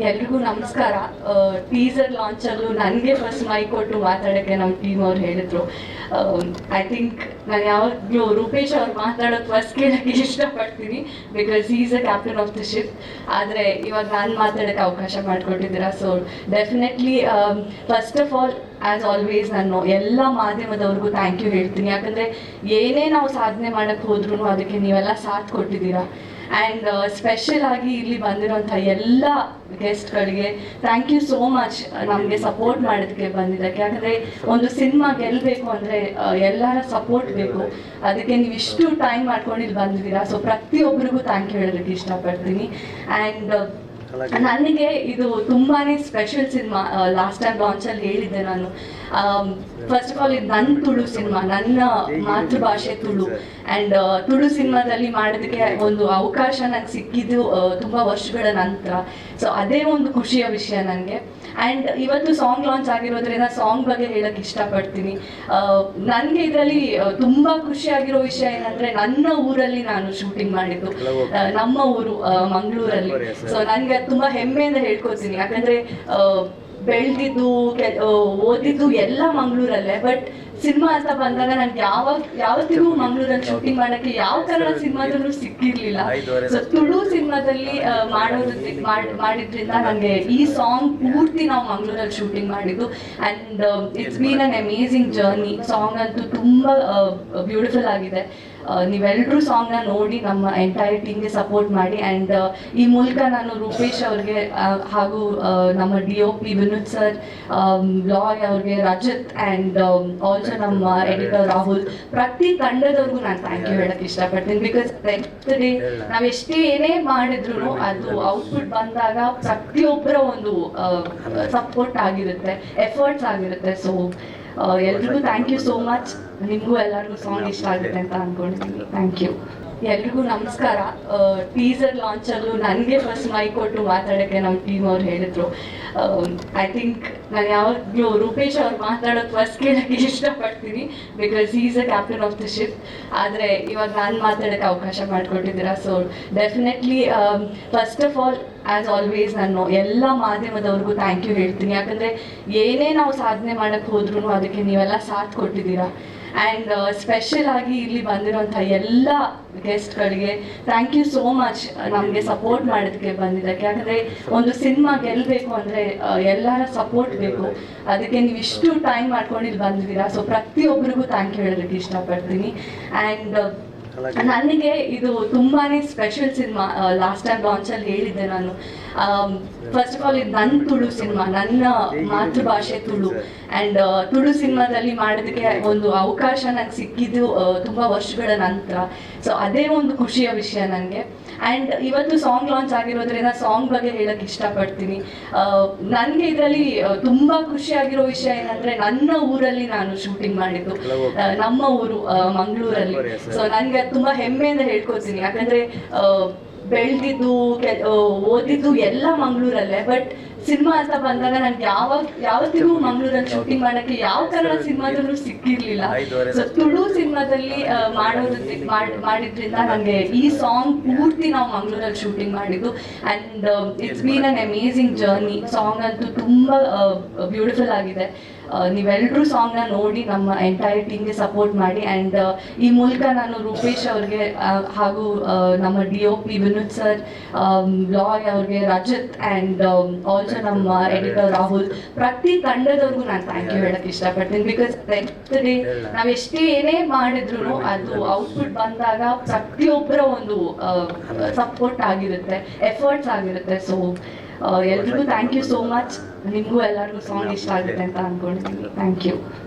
ಎಲ್ರಿಗೂ ನಮಸ್ಕಾರ. ಟೀಸರ್ ಲಾಂಚಲ್ಲೂ ನನಗೆ ಫಸ್ಟ್ ಮೈಕ್ ಕೊಟ್ಟು ಮಾತಾಡೋಕ್ಕೆ ನಮ್ಮ ಟೀಮ್ ಅವ್ರು ಹೇಳಿದ್ರು. ಐ ಥಿಂಕ್ ನಾನು ಯಾವಾಗಲೂ ರೂಪೇಶ್ ಅವ್ರು ಮಾತಾಡೋದು ಫಸ್ಟ್ ಕೇಳೋಕ್ಕೆ ಇಷ್ಟಪಡ್ತೀನಿ, because is a captain of the ship. ಆದರೆ ಇವಾಗ ನಾನು ಮಾತಾಡೋಕ್ಕೆ ಅವಕಾಶ ಮಾಡಿಕೊಟ್ಟಿದ್ದೀರಾ. So definitely first of all as always ನಾನು ಎಲ್ಲ ಮಾಧ್ಯಮದವ್ರಿಗೂ ಥ್ಯಾಂಕ್ ಯು ಹೇಳ್ತೀನಿ. ಯಾಕಂದರೆ ಏನೇ ನಾವು ಸಾಧನೆ ಮಾಡೋಕ್ಕೆ ಹೋದ್ರೂ ಅದಕ್ಕೆ ನೀವೆಲ್ಲ ಸಾಥ್ ಕೊಟ್ಟಿದ್ದೀರಾ. ಆ್ಯಂಡ್ ಸ್ಪೆಷಲ್ ಆಗಿ ಇಲ್ಲಿ ಬಂದಿರೋಂಥ ಎಲ್ಲ ಗೆಸ್ಟ್ಗಳಿಗೆ ಥ್ಯಾಂಕ್ ಯು ಸೋ ಮಚ್, ನಮಗೆ ಸಪೋರ್ಟ್ ಮಾಡೋದಕ್ಕೆ ಬಂದಿದ್ದಕ್ಕೆ. ಯಾಕಂದರೆ ಒಂದು ಸಿನಿಮಾ ಗೆಲ್ಲಬೇಕು ಅಂದರೆ ಎಲ್ಲರ ಸಪೋರ್ಟ್ ಬೇಕು. ಅದಕ್ಕೆ ನೀವು ಇಷ್ಟು ಟೈಮ್ ಮಾಡ್ಕೊಂಡು ಇಲ್ಲಿ ಬಂದಿದ್ದೀರಾ. ಸೊ ಪ್ರತಿಯೊಬ್ಬರಿಗೂ ಥ್ಯಾಂಕ್ ಯು ಹೇಳೋದಕ್ಕೆ ಇಷ್ಟಪಡ್ತೀನಿ. ಆ್ಯಂಡ್ ನನಗೆ ಇದು ತುಂಬಾ ಸ್ಪೆಷಲ್ ಸಿನಿಮಾ. ಲಾಸ್ಟ್ ಟೈಮ್ ಲಾಂಚಲ್ಲಿ ಹೇಳಿದ್ದೆ ನಾನು. ಫಸ್ಟ್ ಆಫ್ ಆಲ್ ಇದು ನನ್ನ ತುಳು ಸಿನಿಮಾ, ನನ್ನ ಮಾತೃಭಾಷೆ ತುಳು. ಆ್ಯಂಡ್ ತುಳು ಸಿನಿಮಾದಲ್ಲಿ ಮಾಡೋದಕ್ಕೆ ಒಂದು ಅವಕಾಶ ನನಗೆ ಸಿಕ್ಕಿದ್ದು ತುಂಬ ವರ್ಷಗಳ ನಂತರ. ಸೊ ಅದೇ ಒಂದು ಖುಷಿಯ ವಿಷಯ ನನಗೆ. ಆ್ಯಂಡ್ ಇವತ್ತು ಸಾಂಗ್ ಲಾಂಚ್ ಆಗಿರೋದ್ರಿಂದ ಸಾಂಗ್ ಬಗ್ಗೆ ಹೇಳೋಕ್ಕೆ ಇಷ್ಟಪಡ್ತೀನಿ. ನನಗೆ ಇದರಲ್ಲಿ ತುಂಬ ಖುಷಿಯಾಗಿರೋ ವಿಷಯ ಏನಂದರೆ, ನನ್ನ ಊರಲ್ಲಿ ನಾನು ಶೂಟಿಂಗ್ ಮಾಡಿದ್ದು, ನಮ್ಮ ಊರು ಮಂಗಳೂರಲ್ಲಿ. ಸೊ ನನಗೆ ತುಂಬ ಹೆಮ್ಮೆಯಿಂದ ಹೇಳ್ಕೊತೀನಿ. ಯಾಕಂದರೆ ಬೆಳೆದಿದ್ದು ಓದಿದ್ದು ಎಲ್ಲ ಮಂಗಳೂರಲ್ಲೇ. ಬಟ್ ಸಿನಿಮಾ ಅಂತ ಬಂದಾಗ ನನಗೆ ಯಾವತ್ತಿಗೂ ಮಂಗಳೂರಲ್ಲಿ ಶೂಟಿಂಗ್ ಮಾಡೋಕ್ಕೆ ಯಾವ ಕನ್ನಡ ಸಿನಿಮಾದಲ್ಲೂ ಸಿಕ್ಕಿರಲಿಲ್ಲ. ಸೊ ತುಳು ಸಿನಿಮಾದಲ್ಲಿ ಮಾಡಿದ್ರಿಂದ ನನಗೆ ಈ ಸಾಂಗ್ ಪೂರ್ತಿ ನಾವು ಮಂಗಳೂರಲ್ಲಿ ಶೂಟಿಂಗ್ ಮಾಡಿದ್ದು. And it's been an amazing journey. Song ಅಂತೂ ತುಂಬ ಬ್ಯೂಟಿಫುಲ್ ಆಗಿದೆ. ನೀವೆಲ್ಲರೂ ಸಾಂಗ್ನ ನೋಡಿ ನಮ್ಮ ಎಂಟೈರ್ ಟೀಮ್ಗೆ ಸಪೋರ್ಟ್ ಮಾಡಿ. ಆ್ಯಂಡ್ ಈ ಮೂಲಕ ನಾನು ರೂಪೇಶ್ ಅವ್ರಿಗೆ ಹಾಗೂ ನಮ್ಮ DOP ವಿನೋದ್ ಸರ್, ಲಾಯ್ ಅವ್ರಿಗೆ, ರಜತ್, ಆ್ಯಂಡ್ ಆಲ್ಸೋ ನಮ್ಮ ಎಡಿಟರ್ ರಾಹುಲ್, ಪ್ರತಿ ತಂಡದವ್ರಿಗೂ ನಾನು ಥ್ಯಾಂಕ್ ಯು ಹೇಳೋಕ್ಕೆ ಇಷ್ಟಪಡ್ತೀನಿ. ಬಿಕಾಸ್ ಡೇ ನಾವು ಎಷ್ಟೇ ಏನೇ ಮಾಡಿದ್ರು ಅದು ಔಟ್ಪುಟ್ ಬಂದಾಗ ಪ್ರತಿಯೊಬ್ಬರ ಒಂದು ಸಪೋರ್ಟ್ ಆಗಿರುತ್ತೆ, ಎಫರ್ಟ್ಸ್ ಆಗಿರುತ್ತೆ. ಸೊ ಎಲ್ರಿಗೂ ಥ್ಯಾಂಕ್ ಯು ಸೋ ಮಚ್. ನಿಮಗೂ ಎಲ್ಲರಿಗೂ ಸಾಂಗ್ ಇಷ್ಟ ಆಗುತ್ತೆ ಅಂತ ಅಂದ್ಕೊಂಡಿದ್ದೀನಿ. Thank you. ಎಲ್ರಿಗೂ ನಮಸ್ಕಾರ. ಟೀಸರ್ ಲಾಂಚಲ್ಲೂ ನನಗೆ ಫಸ್ಟ್ ಮೈಕ್ ಕೊಟ್ಟು ಮಾತಾಡೋಕ್ಕೆ ನಮ್ಮ ಟೀಮ್ ಅವ್ರು ಹೇಳಿದ್ರು. ಐ ಥಿಂಕ್ ನಾನು ಯಾವಾಗಲೂ ರೂಪೇಶ್ ಅವ್ರು ಮಾತಾಡೋದು ಫಸ್ಟ್ ಕೇಳೋಕ್ಕೆ ಇಷ್ಟಪಡ್ತೀನಿ, because is a captain of the ship. ಆದರೆ ಇವಾಗ ನಾನು ಮಾತಾಡೋಕ್ಕೆ ಅವಕಾಶ ಮಾಡಿಕೊಟ್ಟಿದ್ದೀರಾ. So definitely first of all as always ನಾನು ಎಲ್ಲ ಮಾಧ್ಯಮದವ್ರಿಗೂ ಥ್ಯಾಂಕ್ ಯು ಹೇಳ್ತೀನಿ. ಯಾಕಂದರೆ ಏನೇ ನಾವು ಸಾಧನೆ ಮಾಡೋಕ್ಕೆ ಹೋದ್ರೂ ಅದಕ್ಕೆ ನೀವೆಲ್ಲ ಸಾಥ್ ಕೊಟ್ಟಿದ್ದೀರಾ. ಆ್ಯಂಡ್ ಸ್ಪೆಷಲ್ ಆಗಿ ಇಲ್ಲಿ ಬಂದಿರೋಂಥ ಎಲ್ಲ ಗೆಸ್ಟ್ಗಳಿಗೆ ಥ್ಯಾಂಕ್ ಯು ಸೋ ಮಚ್, ನಮಗೆ ಸಪೋರ್ಟ್ ಮಾಡೋದಕ್ಕೆ ಬಂದಿದ್ದಕ್ಕೆ. ಯಾಕಂದರೆ ಒಂದು ಸಿನಿಮಾ ಗೆಲ್ಲಬೇಕು ಅಂದರೆ ಎಲ್ಲರ ಸಪೋರ್ಟ್ ಬೇಕು. ಅದಕ್ಕೆ ನೀವು ಇಷ್ಟು ಟೈಮ್ ಮಾಡ್ಕೊಂಡು ಇಲ್ಲಿ ಬಂದಿದ್ದೀರಾ. ಸೊ ಪ್ರತಿಯೊಬ್ಬರಿಗೂ ಥ್ಯಾಂಕ್ ಯು ಹೇಳೋದಕ್ಕೆ ಇಷ್ಟಪಡ್ತೀನಿ. ಆ್ಯಂಡ್ ನನಗೆ ಇದು ತುಂಬಾ ಸ್ಪೆಷಲ್ ಸಿನಿಮಾ. ಲಾಸ್ಟ್ ಟೈಮ್ ಲಾಂಚಲ್ಲಿ ಹೇಳಿದ್ದೆ ನಾನು. ಫಸ್ಟ್ ಆಫ್ ಆಲ್ ಇದು ನನ್ನ ತುಳು ಸಿನಿಮಾ, ನನ್ನ ಮಾತೃಭಾಷೆ ತುಳು. ಆ್ಯಂಡ್ ತುಳು ಸಿನಿಮಾದಲ್ಲಿ ಮಾಡೋದಕ್ಕೆ ಒಂದು ಅವಕಾಶ ನನಗೆ ಸಿಕ್ಕಿದ್ದು ತುಂಬ ವರ್ಷಗಳ ನಂತರ. ಸೊ ಅದೇ ಒಂದು ಖುಷಿಯ ವಿಷಯ ನನಗೆ. ಆ್ಯಂಡ್ ಇವತ್ತು ಸಾಂಗ್ ಲಾಂಚ್ ಆಗಿರೋದ್ರಿಂದ ಸಾಂಗ್ ಬಗ್ಗೆ ಹೇಳೋಕ್ಕೆ ಇಷ್ಟಪಡ್ತೀನಿ. ನನಗೆ ಇದರಲ್ಲಿ ತುಂಬ ಖುಷಿಯಾಗಿರೋ ವಿಷಯ ಏನಂದರೆ, ನನ್ನ ಊರಲ್ಲಿ ನಾನು ಶೂಟಿಂಗ್ ಮಾಡಿದ್ದು, ನಮ್ಮ ಊರು ಮಂಗಳೂರಲ್ಲಿ. ಸೊ ನನಗೆ ತುಂಬ ಹೆಮ್ಮೆಯಿಂದ ಹೇಳ್ಕೊತೀನಿ. ಯಾಕಂದರೆ ಬೆಳೆದಿದ್ದು ಓದಿದ್ದು ಎಲ್ಲ ಮಂಗಳೂರಲ್ಲೇ. ಬಟ್ ಸಿನಿಮಾ ಅಂತ ಬಂದಾಗ ನನಗೆ ಯಾವತ್ತಿಗೂ ಮಂಗಳೂರಲ್ಲಿ ಶೂಟಿಂಗ್ ಮಾಡೋಕ್ಕೆ ಯಾವ ಕನ್ನಡ ಸಿನಿಮಾದಲ್ಲೂ ಸಿಕ್ಕಿರಲಿಲ್ಲ. ಸೊ ತುಳು ಸಿನಿಮಾದಲ್ಲಿ ಮಾಡಿದ್ರಿಂದ ನನಗೆ ಈ ಸಾಂಗ್ ಪೂರ್ತಿ ನಾವು ಮಂಗಳೂರಲ್ಲಿ ಶೂಟಿಂಗ್ ಮಾಡಿದ್ದು. And it's been an amazing journey. Song ಅಂತೂ ತುಂಬ ಬ್ಯೂಟಿಫುಲ್ ಆಗಿದೆ. ನೀವೆಲ್ಲರೂ ಸಾಂಗ್ನ ನೋಡಿ ನಮ್ಮ ಎಂಟೈರ್ ಟೀಮ್ಗೆ ಸಪೋರ್ಟ್ ಮಾಡಿ. ಆ್ಯಂಡ್ ಈ ಮೂಲಕ ನಾನು ರೂಪೇಶ್ ಅವ್ರಿಗೆ ಹಾಗೂ ನಮ್ಮ DOP ವಿನೋದ್ ಸರ್, ಲಾಯ್ ಅವ್ರಿಗೆ, ರಜತ್, ಆ್ಯಂಡ್ ಆಲ್ಸೋ ನಮ್ಮ ಎಡಿಟರ್ ರಾಹುಲ್, ಪ್ರತಿ ತಂಡದವ್ರಿಗೂ ನಾನು ಥ್ಯಾಂಕ್ ಯು ಹೇಳೋಕ್ಕೆ ಇಷ್ಟಪಡ್ತೀನಿ. ಬಿಕಾಸ್ ಡೇ ನಾವು ಎಷ್ಟೇ ಏನೇ ಮಾಡಿದ್ರು ಅದು ಔಟ್ಪುಟ್ ಬಂದಾಗ ಪ್ರತಿಯೊಬ್ಬರ ಒಂದು ಸಪೋರ್ಟ್ ಆಗಿರುತ್ತೆ, ಎಫರ್ಟ್ಸ್ ಆಗಿರುತ್ತೆ. ಸೊ ಎಲ್ರಿಗೂ ಥ್ಯಾಂಕ್ ಯು ಸೋ ಮಚ್. ನಿಮಗೂ ಎಲ್ಲರಿಗೂ ಸಾಂಗ್ ಇಷ್ಟ ಆಗುತ್ತೆ ಅಂತ ಅಂದ್ಕೊಂಡಿದ್ದೀನಿ. Thank you.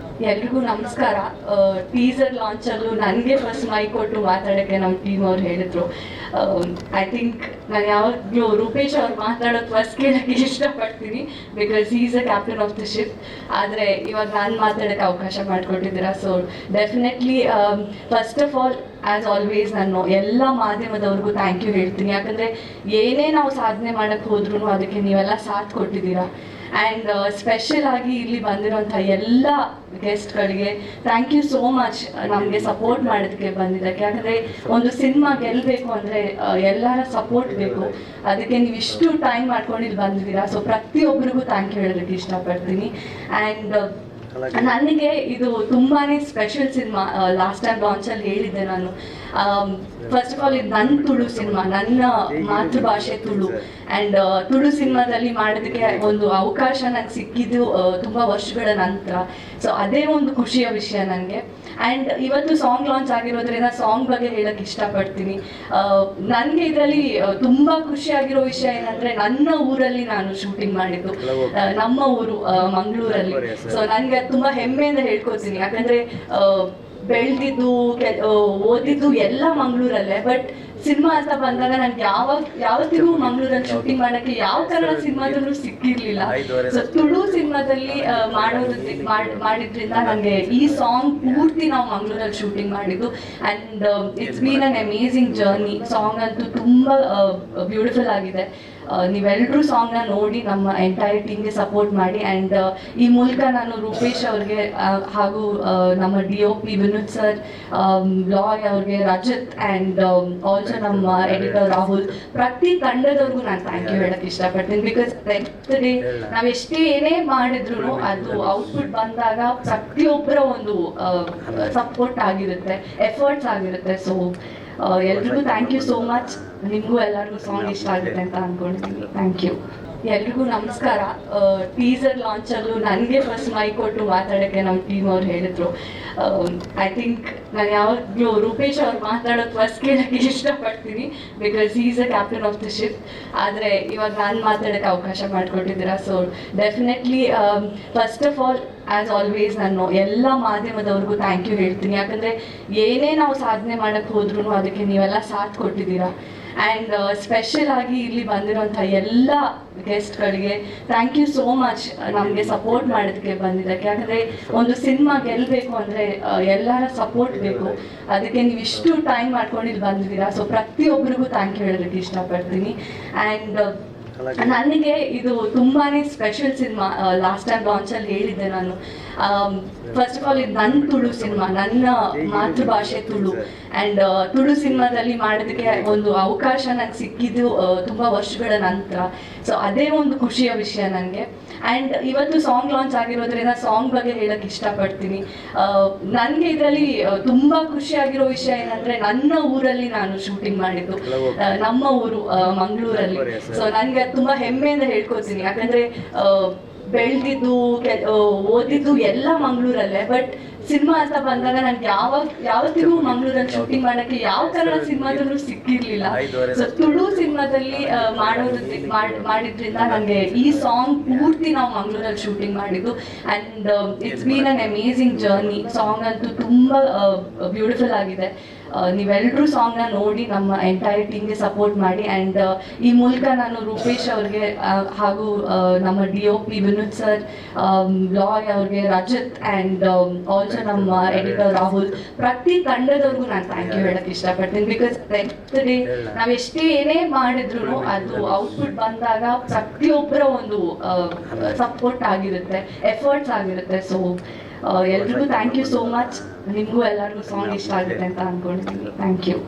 ಎಲ್ರಿಗೂ ನಮಸ್ಕಾರ. ಟೀಸರ್ ಲಾಂಚಲ್ಲೂ ನನಗೆ ಫಸ್ಟ್ ಮೈಕ್ ಕೊಟ್ಟು ಮಾತಾಡೋಕ್ಕೆ ನಮ್ಮ ಟೀಮ್ ಅವ್ರು ಹೇಳಿದ್ರು. ಐ ಥಿಂಕ್ ನಾನು ಯಾವಾಗಲೂ ರೂಪೇಶ್ ಅವ್ರು ಮಾತಾಡೋದು ಫಸ್ಟ್ ಕೇಳೋಕ್ಕೆ ಇಷ್ಟಪಡ್ತೀನಿ, because is a captain of the ship. ಆದರೆ ಇವಾಗ ನಾನು ಮಾತಾಡೋಕ್ಕೆ ಅವಕಾಶ ಮಾಡಿಕೊಟ್ಟಿದ್ದೀರಾ. So definitely first of all as always ನಾನು ಎಲ್ಲ ಮಾಧ್ಯಮದವ್ರಿಗೂ ಥ್ಯಾಂಕ್ ಯು ಹೇಳ್ತೀನಿ. ಯಾಕಂದರೆ ಏನೇ ನಾವು ಸಾಧನೆ ಮಾಡೋಕ್ಕೆ ಹೋದ್ರೂ ಅದಕ್ಕೆ ನೀವೆಲ್ಲ ಸಾಥ್ ಕೊಟ್ಟಿದ್ದೀರಾ. ಆ್ಯಂಡ್ ಸ್ಪೆಷಲ್ ಆಗಿ ಇಲ್ಲಿ ಬಂದಿರೋಂಥ ಎಲ್ಲ ಗೆಸ್ಟ್ಗಳಿಗೆ ಥ್ಯಾಂಕ್ ಯು ಸೋ ಮಚ್ ನಮಗೆ ಸಪೋರ್ಟ್ ಮಾಡೋದಕ್ಕೆ ಬಂದಿದ್ದಕ್ಕೆ. ಯಾಕಂದರೆ ಒಂದು ಸಿನಿಮಾ ಗೆಲ್ಲಬೇಕು ಅಂದರೆ ಎಲ್ಲರ ಸಪೋರ್ಟ್ ಬೇಕು. ಅದಕ್ಕೆ ನೀವು ಇಷ್ಟು ಟೈಮ್ ಮಾಡ್ಕೊಂಡು ಇಲ್ಲಿ ಬಂದಿದ್ದೀರಾ. ಸೊ ಪ್ರತಿಯೊಬ್ಬರಿಗೂ ಥ್ಯಾಂಕ್ ಯು ಹೇಳೋದಕ್ಕೆ ಇಷ್ಟಪಡ್ತೀನಿ. ಆ್ಯಂಡ್ ನನಗೆ ಇದು ತುಂಬಾ ಸ್ಪೆಷಲ್ ಸಿನಿಮಾ. ಲಾಸ್ಟ್ ಟೈಮ್ ಲಾಂಚಲ್ಲಿ ಹೇಳಿದ್ದೆ ನಾನು. ಫಸ್ಟ್ ಆಫ್ ಆಲ್ ಇದು ನನ್ನ ತುಳು ಸಿನಿಮಾ, ನನ್ನ ಮಾತೃಭಾಷೆ ತುಳು. ಆ್ಯಂಡ್ ತುಳು ಸಿನಿಮಾದಲ್ಲಿ ಮಾಡೋದಕ್ಕೆ ಒಂದು ಅವಕಾಶ ನಂಗೆ ಸಿಕ್ಕಿದ್ದು ತುಂಬ ವರ್ಷಗಳ ನಂತರ. ಸೊ ಅದೇ ಒಂದು ಖುಷಿಯ ವಿಷಯ ನನಗೆ. ಆ್ಯಂಡ್ ಇವತ್ತು ಸಾಂಗ್ ಲಾಂಚ್ ಆಗಿರೋದ್ರಿಂದ ಸಾಂಗ್ ಬಗ್ಗೆ ಹೇಳಕ್ಕೆ ಇಷ್ಟಪಡ್ತೀನಿ. ನನಗೆ ಇದರಲ್ಲಿ ತುಂಬ ಖುಷಿಯಾಗಿರೋ ವಿಷಯ ಏನಂದರೆ, ನನ್ನ ಊರಲ್ಲಿ ನಾನು ಶೂಟಿಂಗ್ ಮಾಡಿದ್ದು, ನಮ್ಮ ಊರು ಮಂಗಳೂರಲ್ಲಿ. ಸೊ ನನಗೆ ತುಂಬ ಹೆಮ್ಮೆಯಿಂದ ಹೇಳ್ಕೊತೀನಿ. ಯಾಕಂದರೆ ಬೆಳೆದಿದ್ದು ಓದಿದ್ದು ಎಲ್ಲ ಮಂಗಳೂರಲ್ಲೇ. ಬಟ್ ಸಿನಿಮಾ ಅಂತ ಬಂದಾಗ ನನಗೆ ಯಾವತ್ತಿಗೂ ಮಂಗಳೂರಲ್ಲಿ ಶೂಟಿಂಗ್ ಮಾಡೋಕ್ಕೆ ಯಾವ ಕನ್ನಡ ಸಿನಿಮಾದಲ್ಲೂ ಸಿಕ್ಕಿರಲಿಲ್ಲ. ಸೊ ತುಳು ಸಿನಿಮಾದಲ್ಲಿ ಮಾಡಿದ್ರಿಂದ ನನಗೆ ಈ ಸಾಂಗ್ ಪೂರ್ತಿ ನಾವು ಮಂಗಳೂರಲ್ಲಿ ಶೂಟಿಂಗ್ ಮಾಡಿದ್ದು. And it's been an amazing journey. Song ಅಂತೂ ತುಂಬ ಬ್ಯೂಟಿಫುಲ್ ಆಗಿದೆ. ನೀವೆಲ್ಲರೂ ಸಾಂಗ್ನ ನೋಡಿ ನಮ್ಮ ಎಂಟೈರ್ ಟೀಮ್ಗೆ ಸಪೋರ್ಟ್ ಮಾಡಿ. ಆ್ಯಂಡ್ ಈ ಮೂಲಕ ನಾನು ರೂಪೇಶ್ ಅವ್ರಿಗೆ ಹಾಗೂ ನಮ್ಮ DOP ವಿನೋದ್ ಸರ್, ಲಾಯ್ ಅವ್ರಿಗೆ, ರಜತ್, ಆ್ಯಂಡ್ ಆಲ್ಸೋ ನಮ್ಮ ಎಡಿಟರ್ ರಾಹುಲ್, ಪ್ರತಿ ತಂಡದವ್ರಿಗೂ ನಾನು ಥ್ಯಾಂಕ್ ಯು ಹೇಳಕ್ಕೆ ಇಷ್ಟಪಡ್ತೀನಿ. ಬಿಕಾಸ್ ಡೇ ನಾವು ಏನೇ ಮಾಡಿದ್ರು ಅದು ಔಟ್ಪುಟ್ ಬಂದಾಗ ಪ್ರತಿಯೊಬ್ಬರ ಒಂದು ಸಪೋರ್ಟ್ ಆಗಿರುತ್ತೆ, ಎಫರ್ಟ್ಸ್ ಆಗಿರುತ್ತೆ. ಸೊ ಎಲ್ರಿಗೂ ಥ್ಯಾಂಕ್ ಯು ಸೋ ಮಚ್. ನಿಮಗೂ ಎಲ್ಲರಿಗೂ ಸಾಂಗ್ ಇಷ್ಟ ಆಗುತ್ತೆ ಅಂತ ಅಂದ್ಕೊಳ್ತೀನಿ. Thank you. ಎಲ್ರಿಗೂ ನಮಸ್ಕಾರ. ಟೀಸರ್ ಲಾಂಚಲ್ಲೂ ನನಗೆ ಫಸ್ಟ್ ಮೈಕ್ ಕೊಟ್ಟು ಮಾತಾಡೋಕ್ಕೆ ನಮ್ಮ ಟೀಮ್ ಅವ್ರು ಹೇಳಿದ್ರು. ಐ ಥಿಂಕ್ ನಾನು ಯಾವಾಗಲೂ ರೂಪೇಶ್ ಅವ್ರು ಮಾತಾಡೋದು ಫಸ್ಟ್ ಕೇಳೋಕ್ಕೆ ಇಷ್ಟಪಡ್ತೀನಿ. Because is a captain of the ship. ಆದರೆ ಇವಾಗ ನಾನು ಮಾತಾಡೋಕ್ಕೆ ಅವಕಾಶ ಮಾಡಿಕೊಟ್ಟಿದ್ದೀರಾ. So definitely first of all as always ನಾನು ಎಲ್ಲ ಮಾಧ್ಯಮದವ್ರಿಗೂ ಥ್ಯಾಂಕ್ ಯು ಹೇಳ್ತೀನಿ. ಯಾಕಂದರೆ ಏನೇ ನಾವು ಸಾಧನೆ ಮಾಡೋಕ್ಕೆ ಹೋದ್ರೂ ಅದಕ್ಕೆ ನೀವೆಲ್ಲ ಸಾಥ್ ಕೊಟ್ಟಿದ್ದೀರಾ. ಆ್ಯಂಡ್ ಸ್ಪೆಷಲ್ ಆಗಿ ಇಲ್ಲಿ ಬಂದಿರೋಂಥ ಎಲ್ಲ ಗೆಸ್ಟ್ಗಳಿಗೆ ಥ್ಯಾಂಕ್ ಯು ಸೋ ಮಚ್ ನಮಗೆ ಸಪೋರ್ಟ್ ಮಾಡೋದಕ್ಕೆ ಬಂದಿದ್ದಕ್ಕೆ. ಯಾಕಂದರೆ ಒಂದು ಸಿನಿಮಾ ಗೆಲ್ಲಬೇಕು ಅಂದರೆ ಎಲ್ಲರ ಸಪೋರ್ಟ್ ಬೇಕು. ಅದಕ್ಕೆ ನೀವು ಇಷ್ಟು ಟೈಮ್ ಮಾಡ್ಕೊಂಡು ಇಲ್ಲಿ ಬಂದಿದ್ದೀರಾ. ಸೊ ಪ್ರತಿಯೊಬ್ಬರಿಗೂ ಥ್ಯಾಂಕ್ ಯು ಹೇಳೋದಕ್ಕೆ ಇಷ್ಟಪಡ್ತೀನಿ. ಆ್ಯಂಡ್ ನನಗೆ ಇದು ತುಂಬಾ ಸ್ಪೆಷಲ್ ಸಿನಿಮಾ. ಲಾಸ್ಟ್ ಟೈಮ್ ಲಾಂಚಲ್ಲಿ ಹೇಳಿದ್ದೆ ನಾನು. ಫಸ್ಟ್ ಆಫ್ ಆಲ್ ಇದು ನನ್ನ ತುಳು ಸಿನಿಮಾ, ನನ್ನ ಮಾತೃಭಾಷೆ ತುಳು. ಆ್ಯಂಡ್ ತುಳು ಸಿನಿಮಾದಲ್ಲಿ ಮಾಡೋದಕ್ಕೆ ಒಂದು ಅವಕಾಶ ನಂಗೆ ಸಿಕ್ಕಿದ್ದು ತುಂಬ ವರ್ಷಗಳ ನಂತರ. ಸೊ ಅದೇ ಒಂದು ಖುಷಿಯ ವಿಷಯ ನನಗೆ. ಆ್ಯಂಡ್ ಇವತ್ತು ಸಾಂಗ್ ಲಾಂಚ್ ಆಗಿರೋದ್ರಿಂದ ಸಾಂಗ್ ಬಗ್ಗೆ ಹೇಳಕ್ಕೆ ಇಷ್ಟಪಡ್ತೀನಿ. ನನಗೆ ಇದರಲ್ಲಿ ತುಂಬ ಖುಷಿಯಾಗಿರೋ ವಿಷಯ ಏನಂದರೆ, ನನ್ನ ಊರಲ್ಲಿ ನಾನು ಶೂಟಿಂಗ್ ಮಾಡಿದ್ದು, ನಮ್ಮ ಊರು ಮಂಗಳೂರಲ್ಲಿ. ಸೊ ನನಗೆ ತುಂಬ ಹೆಮ್ಮೆಯಿಂದ ಹೇಳ್ಕೊತೀನಿ. ಯಾಕಂದರೆ ಬೆಳೆದಿದ್ದು ಓದಿದ್ದು ಎಲ್ಲ ಮಂಗಳೂರಲ್ಲೇ. ಬಟ್ ಸಿನಿಮಾ ಅಂತ ಬಂದಾಗ ನನಗೆ ಯಾವತ್ತಿಗೂ ಮಂಗಳೂರಲ್ಲಿ ಶೂಟಿಂಗ್ ಮಾಡೋಕ್ಕೆ ಯಾವ ಕನ್ನಡ ಸಿನಿಮಾದಲ್ಲೂ ಸಿಕ್ಕಿರಲಿಲ್ಲ. ಸೊ ತುಳು ಸಿನಿಮಾದಲ್ಲಿ ಮಾಡಿದ್ರಿಂದ ನನಗೆ ಈ ಸಾಂಗ್ ಪೂರ್ತಿ ನಾವು ಮಂಗಳೂರಲ್ಲಿ ಶೂಟಿಂಗ್ ಮಾಡಿದ್ದು. And it's been an amazing journey. Song ಅಂತೂ ತುಂಬ ಬ್ಯೂಟಿಫುಲ್ ಆಗಿದೆ. ನೀವೆಲ್ಲರೂ ಸಾಂಗ್ನ ನೋಡಿ ನಮ್ಮ ಎಂಟೈರ್ ಟೀಮ್ಗೆ ಸಪೋರ್ಟ್ ಮಾಡಿ. ಆ್ಯಂಡ್ ಈ ಮೂಲಕ ನಾನು ರೂಪೇಶ್ ಅವ್ರಿಗೆ ಹಾಗೂ ನಮ್ಮ DOP ವಿನೋದ್ ಸರ್, ಲಾಯ್ ಅವ್ರಿಗೆ, ರಜತ್, ಆ್ಯಂಡ್ ಆಲ್ಸೋ ನಮ್ಮ ಎಡಿಟರ್ ರಾಹುಲ್, ಪ್ರತಿ ತಂಡದವ್ರಿಗೂ ನಾನು ಥ್ಯಾಂಕ್ ಯು ಹೇಳಕ್ಕೆ ಇಷ್ಟಪಡ್ತೀನಿ. ಬಿಕಾಸ್ ಡೇ ನಾವು ಏನೇ ಮಾಡಿದ್ರು ಅದು ಔಟ್ಪುಟ್ ಬಂದಾಗ ಪ್ರತಿಯೊಬ್ಬರ ಒಂದು ಸಪೋರ್ಟ್ ಆಗಿರುತ್ತೆ, ಎಫರ್ಟ್ಸ್ ಆಗಿರುತ್ತೆ. ಸೊ ಎಲ್ರಿಗೂ ಥ್ಯಾಂಕ್ ಯು ಸೋ ಮಚ್. ನಿಮಗೂ ಎಲ್ಲರಿಗೂ ಸಾಂಗ್ ಇಷ್ಟ ಆಗುತ್ತೆ ಅಂತ ಅಂದ್ಕೊಳ್ತೀನಿ. Thank you.